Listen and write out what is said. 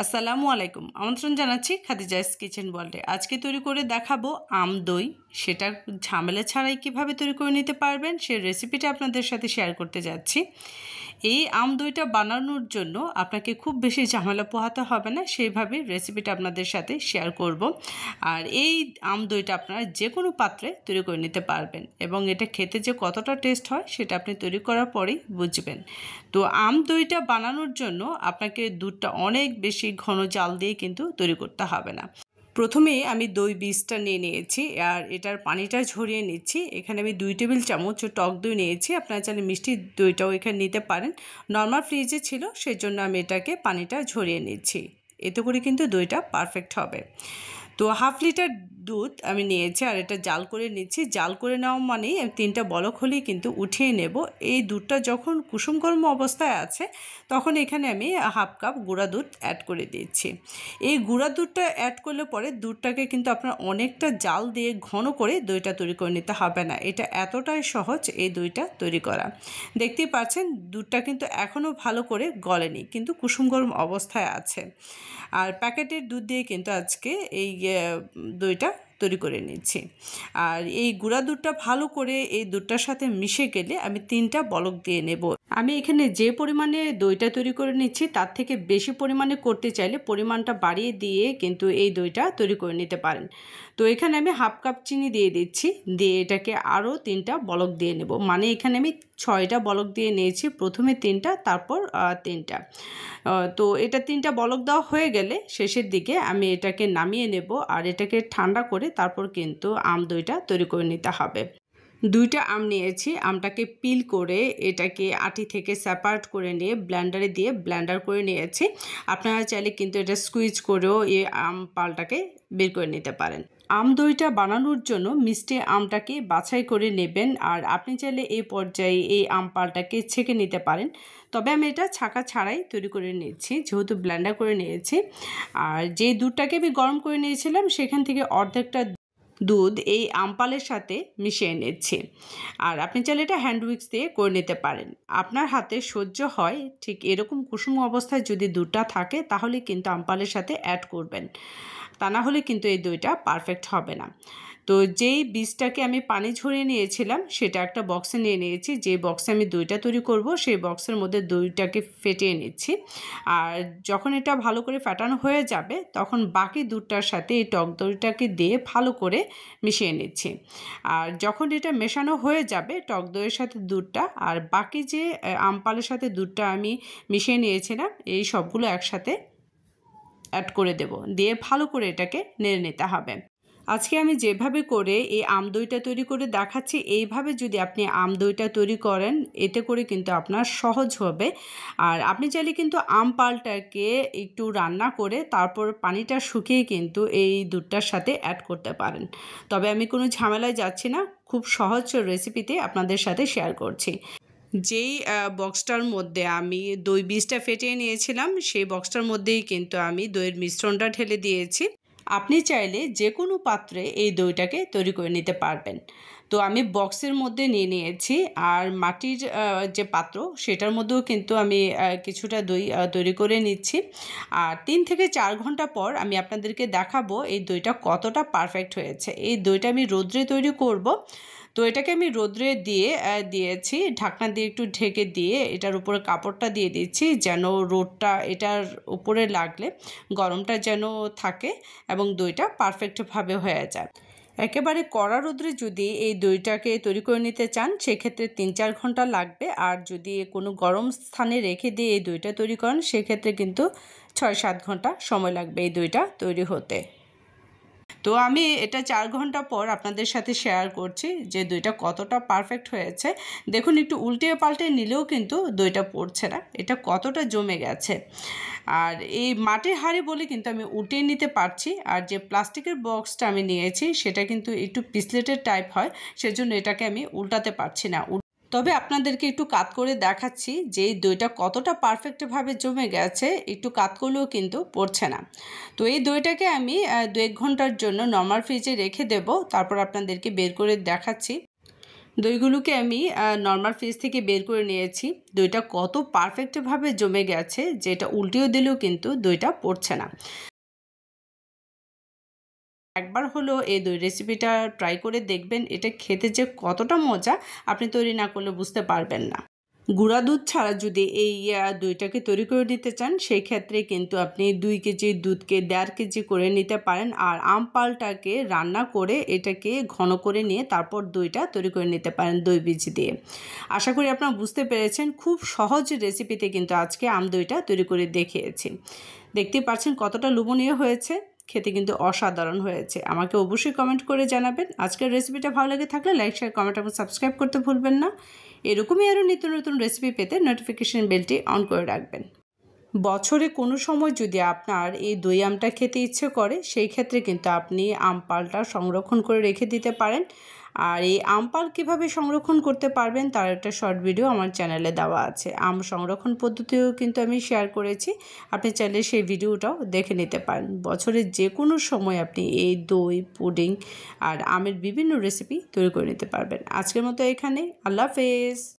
আসসালামু আলাইকুম। আমন্ত্রণ জানাচ্ছি খাদিজাস কিচেন ওয়ার্ল্ডে। আজকে তৈরি করে দেখাবো আম দই। সেটা ঝামেলা ছাড়াই কিভাবে তৈরি করে নিতে পারবেন সেই রেসিপিটা আপনাদের সাথে শেয়ার করতে যাচ্ছি। এই আম দইটা বানানোর জন্য আপনাকে খুব বেশি ঝামেলা পোহাতে হবে না, সেইভাবে রেসিপিটা আপনাদের সাথে শেয়ার করব। আর এই আম দইটা আপনারা যে কোনো পাত্রে তৈরি করে নিতে পারবেন এবং এটা খেতে যে কতটা টেস্ট হয় সেটা আপনি তৈরি করার পরেই বুঝবেন। তো আম দইটা বানানোর জন্য আপনাকে দুধটা অনেক বেশি ঘন জাল দিয়ে কিন্তু তৈরি করতে হবে না। প্রথমে আমি দই বীজটা নিয়ে নিয়েছি আর এটার পানিটা ঝরিয়ে নিচ্ছি। এখানে আমি 2 টেবিল চামচ টক দই নিয়েছি। আপনারা চাইলে মিষ্টি দইটাও এখানে নিতে পারেন। নর্মাল ফ্রিজে ছিল সেজন্য আমি এটাকে পানিটা ঝরিয়ে নিচ্ছি। এতে করে কিন্তু দইটা পারফেক্ট হবে। তো হাফ লিটার দুধ আমি নিয়েছি আর এটা জাল করে নিচ্ছি। জাল করে নেওয়া মানেই 3টা বলক হলেই কিন্তু উঠিয়ে নেব। এই দুধটা যখন কুসুম গরম অবস্থায় আছে তখন এখানে আমি হাফ কাপ গুঁড়া দুধ অ্যাড করে দিচ্ছি। এই গুঁড়া দুধটা অ্যাড করলে পরে দুধটাকে কিন্তু আপনার অনেকটা জাল দিয়ে ঘন করে দইটা তৈরি করে নিতে হবে না। এটা এতটাই সহজ এই দইটা তৈরি করা। দেখতেই পাচ্ছেন দুধটা কিন্তু এখনও ভালো করে গলেনি, কিন্তু কুসুম গরম অবস্থায় আছে। আর প্যাকেটের দুধ দিয়ে কিন্তু আজকে এই দইটা তৈরি করে নিচ্ছি। আর এই গুঁড়া দুধটা ভালো করে এই দুধটার সাথে মিশে গেলে আমি 3টা বলক দিয়ে নেব। আমি এখানে যে পরিমাণে দইটা তৈরি করে নিচ্ছি তার থেকে বেশি পরিমাণে করতে চাইলে পরিমাণটা বাড়িয়ে দিয়ে কিন্তু এই দইটা তৈরি করে নিতে পারেন। তো এখানে আমি হাফ কাপ চিনি দিয়ে দিচ্ছি, দিয়ে এটাকে আরও 3টা বলক দিয়ে নেব। মানে এখানে আমি 6টা বলক দিয়ে নিয়েছি, প্রথমে 3টা তারপর 3টা। তো এটা 3টা বলক দেওয়া হয়ে গেলে শেষের দিকে আমি এটাকে নামিয়ে নেব আর এটাকে ঠান্ডা করে তারপর কিন্তু আম দইটা তৈরি করে নিতে হবে। 2টা আম নিয়েছি, আমটাকে পিল করে এটাকে আটি থেকে সেপারেট করে নিয়ে ব্লেন্ডারে দিয়ে ব্লেন্ডার করে নিয়েছি। আপনারা চাইলে কিন্তু এটা স্কুইজ করেও এই আম পালটাকে বের করে নিতে পারেন। আম দইটা বানানোর জন্য মিষ্টি আমটাকে বাছাই করে নেবেন আর আপনি চাইলে এই পর্যায়ে এই আম পালটাকে ছেঁকে নিতে পারেন। তবে আমি এটা ছাঁকা ছাড়াই তৈরি করে নিচ্ছি, যেহেতু ব্লেন্ডার করে নিয়েছি। আর যে দুধটাকে আমি গরম করে নিয়েছিলাম সেখান থেকে অর্ধেকটা দুধ এই আমপালের সাথে মিশিয়ে নিচ্ছি। আর আপনি চাইলে এটা হ্যান্ড উইক্স দিয়ে করে নিতে পারেন। আপনার হাতে সহ্য হয় ঠিক এরকম কুসুম অবস্থায় যদি দুধটা থাকে তাহলে কিন্তু আমপালের সাথে অ্যাড করবেন, তা না হলে কিন্তু এই দইটা পারফেক্ট হবে না। তো যেই বীজটাকে আমি পানি ঝরিয়ে নিয়েছিলাম সেটা একটা বক্সে নিয়ে নিয়েছি। যে বক্সে আমি দইটা তৈরি করব সেই বক্সের মধ্যে দইটাকে ফেটিয়ে নিচ্ছি। আর যখন এটা ভালো করে ফেটানো হয়ে যাবে তখন বাকি দুধটার সাথে এই টক দইটাকে দিয়ে ভালো করে মিশিয়ে নিচ্ছি। আর যখন এটা মেশানো হয়ে যাবে টক দইয়ের সাথে দুধটা আর বাকি যে আমপালের সাথে দুধটা আমি মিশিয়ে নিয়েছিলাম এই সবগুলো একসাথে অ্যাড করে দেব, দিয়ে ভালো করে এটাকে নেড়ে নিতে হবে। আজকে আমি যেভাবে করে এই আম দইটা তৈরি করে দেখাচ্ছি এইভাবে যদি আপনি আম দইটা তৈরি করেন এতে করে কিন্তু আপনার সহজ হবে। আর আপনি চাইলে কিন্তু আম পালটাকে একটু রান্না করে তারপর পানিটা শুকিয়ে কিন্তু এই দুধটার সাথে অ্যাড করতে পারেন। তবে আমি কোনো ঝামেলায় যাচ্ছি না, খুব সহজ রেসিপিতে আপনাদের সাথে শেয়ার করছি। যেই বক্সটার মধ্যে আমি দই বীজটা ফেটিয়ে নিয়েছিলাম সেই বক্সটার মধ্যেই কিন্তু আমি দইয়ের মিশ্রণটা ঢেলে দিয়েছি। আপনি চাইলে যে কোনো পাত্রে এই দইটাকে তৈরি করে নিতে পারবেন। তো আমি বক্সের মধ্যে নিয়ে নিয়েছি আর মাটির যে পাত্র সেটার মধ্যেও কিন্তু আমি কিছুটা দই তৈরি করে নিচ্ছি। আর 3 থেকে 4 ঘন্টা পর আমি আপনাদেরকে দেখাবো এই দইটা কতটা পারফেক্ট হয়েছে। এই দইটা আমি রোদ্রে তৈরি করব। তো এটাকে আমি রোদ্রে দিয়েছি, ঢাকনা দিয়ে একটু ঢেকে দিয়ে এটার উপরে কাপড়টা দিয়ে দিচ্ছি যেন রোদটা এটার উপরে লাগলে গরমটা যেন থাকে এবং দইটা পারফেক্টভাবে হয়ে যায়। একেবারে কড়া রোদ্রে যদি এই দইটাকে তৈরি করে নিতে চান সেক্ষেত্রে 3-4 ঘন্টা লাগবে, আর যদি কোনো গরম স্থানে রেখে দিয়ে এই দইটা তৈরি করেন সেক্ষেত্রে কিন্তু 6-7 ঘন্টা সময় লাগবে এই দইটা তৈরি হতে। তো আমি এটা 4 ঘন্টা পর আপনাদের সাথে শেয়ার করছি যে দইটা কতটা পারফেক্ট হয়েছে। দেখুন একটু উল্টে পাল্টে নিলেও কিন্তু দইটা পড়ছে না, এটা কতটা জমে গেছে। আর এই মাটির হাঁড়ি বলে কিন্তু আমি উল্টে নিতে পারছি, আর যে প্লাস্টিকের বক্সটা আমি নিয়েছি সেটা কিন্তু একটু পিছলেটের টাইপ হয়, সেজন্য এটাকে আমি উল্টাতে পারছি না। তবে আপনাদেরকে একটু কাত করে দেখাচ্ছি যে এই দইটা কতটা পারফেক্টভাবে জমে গেছে, একটু কাত করলেও কিন্তু পড়ছে না। তো এই দইটাকে আমি 2-1 ঘন্টার জন্য নরমাল ফ্রিজে রেখে দেব, তারপর আপনাদেরকে বের করে দেখাচ্ছি। দইগুলোকে আমি নর্মাল ফ্রিজ থেকে বের করে নিয়েছি। দইটা কত পারফেক্টভাবে জমে গেছে যে এটা উল্টিয়ে দিলেও কিন্তু দইটা পড়ছে না। একবার হলো এই দই রেসিপিটা ট্রাই করে দেখবেন, এটা খেতে যে কতটা মজা আপনি তৈরি না করলে বুঝতে পারবেন না। গুঁড়া দুধ ছাড়া যদি এই দইটাকে তৈরি করে নিতে চান, সেই ক্ষেত্রে কিন্তু আপনি 2 কেজি দুধকে 1.5 কেজি করে নিতে পারেন। আর আম পালটাকে রান্না করে এটাকে ঘন করে নিয়ে তারপর দইটা তৈরি করে নিতে পারেন দই বীজ দিয়ে। আশা করি আপনারা বুঝতে পেরেছেন, খুব সহজ রেসিপিতে কিন্তু আজকে আম দইটা তৈরি করে দেখিয়েছি। দেখতেই পাচ্ছেন কতটা লোভনীয় হয়েছে, খেতে কিন্তু অসাধারণ হয়েছে। আমাকে অবশ্যই কমেন্ট করে জানাবেন। আজকের রেসিপিটা ভালো লেগে থাকলে লাইক, শেয়ার, কমেন্ট এবং সাবস্ক্রাইব করতে ভুলবেন না। এরকমই আরও নিত্য নতুন রেসিপি পেতে নোটিফিকেশন বেলটি অন করে রাখবেন। বছরে কোনো সময় যদি আপনার এই দই আমটা খেতে ইচ্ছে করে, সেই ক্ষেত্রে কিন্তু আপনি আম পালটা সংরক্ষণ করে রেখে দিতে পারেন। আর এই আম পাল কীভাবে সংরক্ষণ করতে পারবেন তার একটা শর্ট ভিডিও আমার চ্যানেলে দেওয়া আছে। আম সংরক্ষণ পদ্ধতিও কিন্তু আমি শেয়ার করেছি, আপনি চাইলে সেই ভিডিওটাও দেখে নিতে পারেন। বছরের যে কোনো সময় আপনি এই দই, পুডিং আর আমের বিভিন্ন রেসিপি তৈরি করে নিতে পারবেন। আজকের মতো এখানে, আল্লাহ হাফেজ।